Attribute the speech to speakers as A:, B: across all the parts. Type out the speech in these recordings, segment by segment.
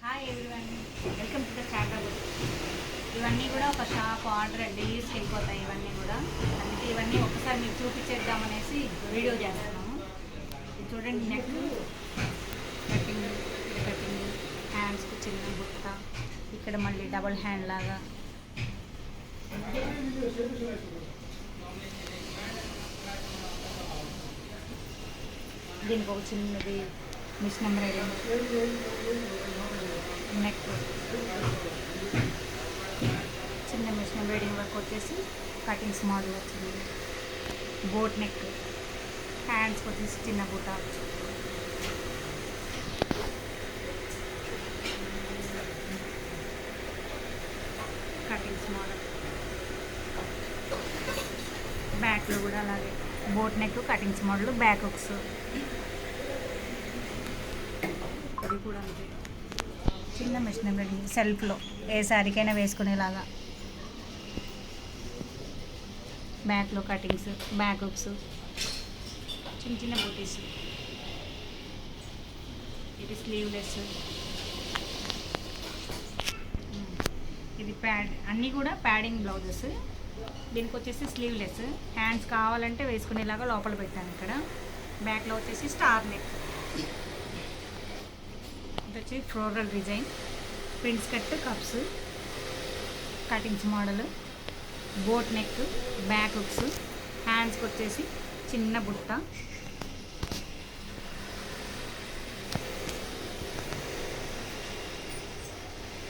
A: Hi everyone, welcome to the channel. ఇవన్నీ కూడా ఒక షాప్ ఆర్డర్ డైలీస్కి వెళ్ళిపోతాయి. ఇవన్నీ కూడా అందుకే ఇవన్నీ ఒకసారి మీకు చూపించేద్దామనేసి వీడియో చేస్తున్నాము. ఇది చూడండి, నెక్ కటింగ్ హ్యాండ్స్కి చిన్న బుట్ట, ఇక్కడ మళ్ళీ డబుల్ హ్యాండ్ లాగా, దీనికి ఒక చిన్నది మిషన్ ఎంబ్రాయిడింగ్, నెక్ చిన్న మిషన్ ఎంబ్రాయిడింగ్ వర్క్ వచ్చేసి కటింగ్స్ మోడల్ వచ్చింది. బోట్ నెక్, హ్యాండ్స్కి వచ్చేసి చిన్న బూట, కటింగ్స్ మోడల్. బ్యాక్లో కూడా అలాగే boat neck, cuttings model, back hooks. అది కూడా అంతే, చిన్న మిషన్ ఎంబ్రాయిడింగ్ సెల్ఫ్లో ఏ శారీకైనా వేసుకునేలాగా. బ్యాక్లో కటింగ్స్, బ్యాక్ హుక్స్, చిన్న చిన్న బూటీస్. ఇది స్లీవ్లెస్, ఇది ప్యాడ్, అన్నీ కూడా ప్యాడింగ్ బ్లౌజెస్. దీనికి వచ్చేసి స్లీవ్లెస్, హ్యాండ్స్ కావాలంటే వేసుకునేలాగా లోపల పెట్టాను. ఇక్కడ బ్యాక్లో వచ్చేసి స్టార్ నెక్, ఇది వచ్చి floral design, prints cut, cups, cuttings model, boat neck, back hooks, హ్యాండ్స్కి వచ్చేసి చిన్న బుట్ట,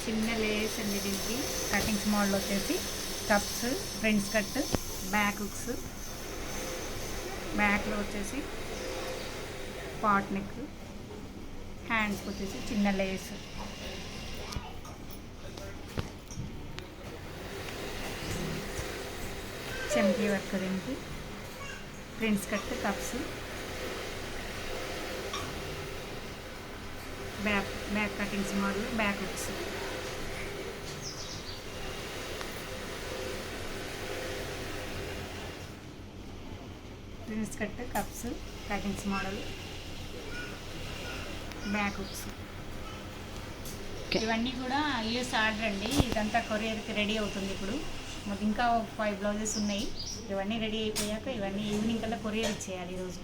A: చిన్న లేస్ అండి. దీనికి కటింగ్స్ మోడల్ వచ్చేసి cups, prints cut, back hooks, బ్యాక్లో వచ్చేసి పాట్ నెక్, హ్యాండ్స్కి వచ్చేసి చిన్న లేస్. చెంకీ వర్క్, దీనికి prints cut, cups, back cuttings model, back hooks. Prints cut, cups, cuttings model, back hooks. ఇవన్నీ కూడా యూఎస్ ఆర్డర్ అండి. ఇదంతా కొరియర్కి రెడీ అవుతుంది. ఇప్పుడు మాకు ఇంకా 5 బ్లౌజెస్ ఉన్నాయి. ఇవన్నీ రెడీ అయిపోయాక ఇవన్నీ ఈవినింగ్ కల్లా కొరియర్ ఇచ్చేయాలి ఈరోజు.